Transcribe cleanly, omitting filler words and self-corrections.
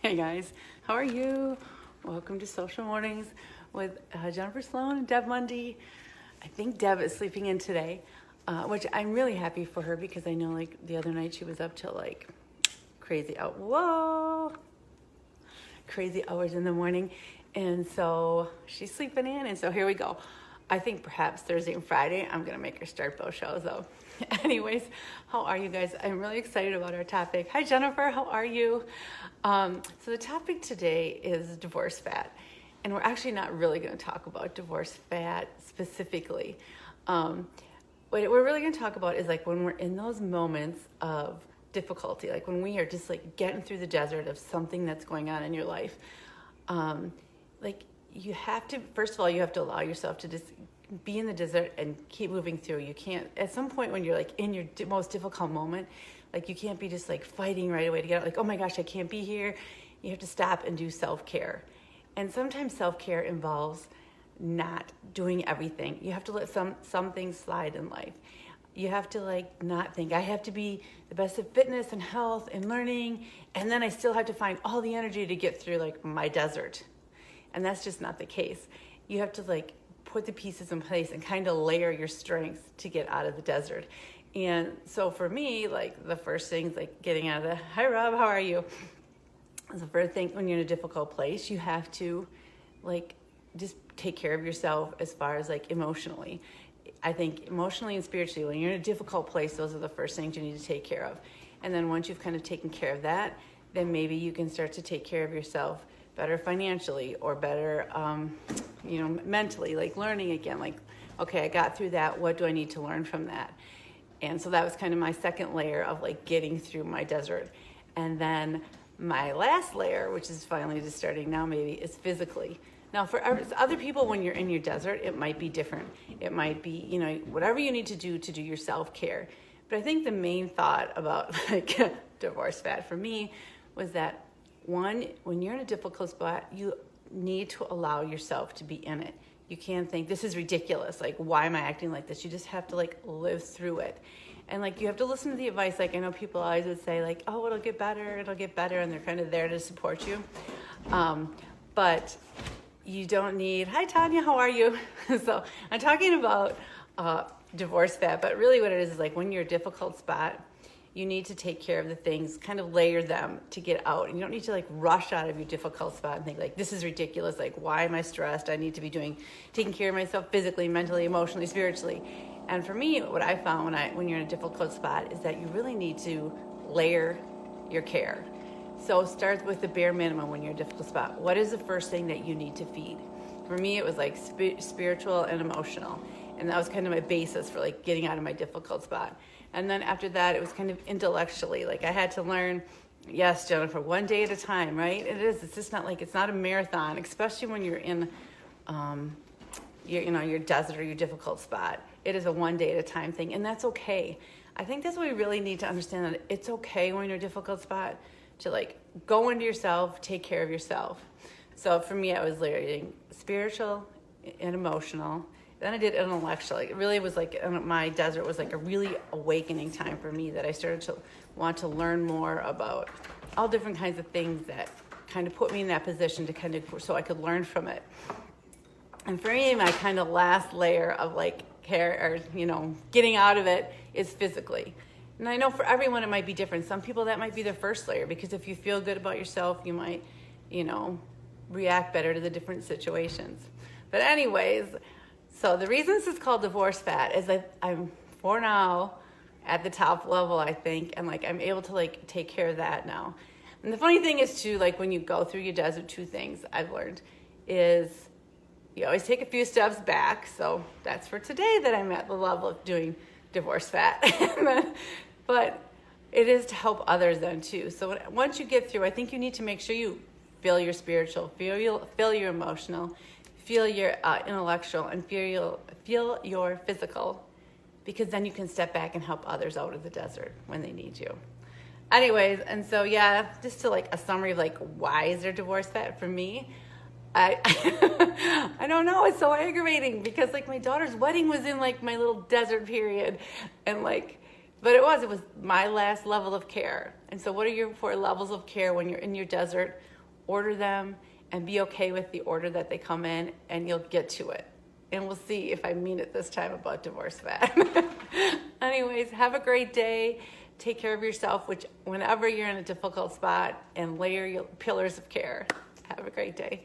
Hey guys, how are you? Welcome to Social Mornings with Jennifer Sloan and Deb Mundy. I think Deb is sleeping in today, which I'm really happy for her because I know like the other night she was up till like crazy hours in the morning, and so she's sleeping in, and so here we go. I think perhaps Thursday and Friday I'm gonna make her start both shows though. Anyways, how are you guys? I'm really excited about our topic. Hi Jennifer, how are you? So the topic today is divorce fat, and we're actually not really going to talk about divorce fat specifically. What we're really going to talk about is like when we're in those moments of difficulty, like when we are just like getting through the desert of something that's going on in your life. Like you have to, first of all, you have to allow yourself to just be in the desert and keep moving through. You can't, at some point when you're like in your most difficult moment, like you can't be just like fighting right away to get out, like, oh my gosh, I can't be here. You have to stop and do self-care. And sometimes self-care involves not doing everything. You have to let some things slide in life. You have to like not think, I have to be the best at fitness and health and learning, and then I still have to find all the energy to get through like my desert. And that's just not the case. You have to like put the pieces in place and kind of layer your strengths to get out of the desert. And so for me, like the first thing's like getting out of the, hi Rob, how are you? The first thing when you're in a difficult place, you have to like just take care of yourself as far as like emotionally. I think emotionally and spiritually, when you're in a difficult place, those are the first things you need to take care of. And then once you've kind of taken care of that, then maybe you can start to take care of yourself better financially or better, mentally, like learning again, like, okay, I got through that. What do I need to learn from that? And so that was kind of my second layer of like getting through my desert. And then my last layer, which is finally just starting now maybe, is physically. Now for other people, when you're in your desert, it might be different. It might be, whatever you need to do your self-care. But I think the main thought about like divorce fat for me was that one, when you're in a difficult spot, you need to allow yourself to be in it. You can't think, this is ridiculous. Like, why am I acting like this? You just have to like live through it. And like, you have to listen to the advice. Like, I know people always would say like, oh, it'll get better. And they're kind of there to support you. But you don't need, hi Tanya, how are you? So I'm talking about divorce fat, but really what it is like when you're in a difficult spot, you need to take care of the things, kind of layer them to get out. And you don't need to like rush out of your difficult spot and think like, this is ridiculous. Like, why am I stressed? I need to be taking care of myself physically, mentally, emotionally, spiritually. And for me, what I found when you're in a difficult spot is that you really need to layer your care. So start with the bare minimum when you're in a difficult spot. What is the first thing that you need to feed? For me, it was like spiritual and emotional. And that was kind of my basis for like getting out of my difficult spot. And then after that, it was kind of intellectually. Like I had to learn, yes, Jennifer, one day at a time, right? It's just not like, it's not a marathon, especially when you're in, your desert or your difficult spot. It is a one day at a time thing, and that's okay. I think that's what we really need to understand, that it's okay when you're in a difficult spot to like go into yourself, take care of yourself. So for me, I was layering spiritual and emotional. Then I did intellectual. It really was like, my desert was like a really awakening time for me, that I started to want to learn more about all different kinds of things that kind of put me in that position to kind of, so I could learn from it. And for me, my kind of last layer of like care or, getting out of it is physically. And I know for everyone it might be different. Some people that might be their first layer, because if you feel good about yourself, you might, react better to the different situations. But anyways, so the reason this is called divorce fat is that I'm for now at the top level, I think, and like I'm able to like take care of that now. And the funny thing is too, like when you go through your desert, two things I've learned is you always take a few steps back. So that's for today, that I'm at the level of doing divorce fat. But it is to help others then too. So once you get through, I think you need to make sure you feel your spiritual, feel your emotional, feel your intellectual, and feel your physical, because then you can step back and help others out of the desert when they need you. Anyways, and so yeah, just to like a summary of like, why is there divorce fat for me? I I don't know, it's so aggravating because like my daughter's wedding was in like my little desert period, and like But it was my last level of care. And so what are your 4 levels of care when you're in your desert? Order them and be okay with the order that they come in, and you'll get to it. And we'll see if I mean it this time about divorce vat. Anyways, have a great day. Take care of yourself, whenever you're in a difficult spot, and layer your pillars of care. Have a great day.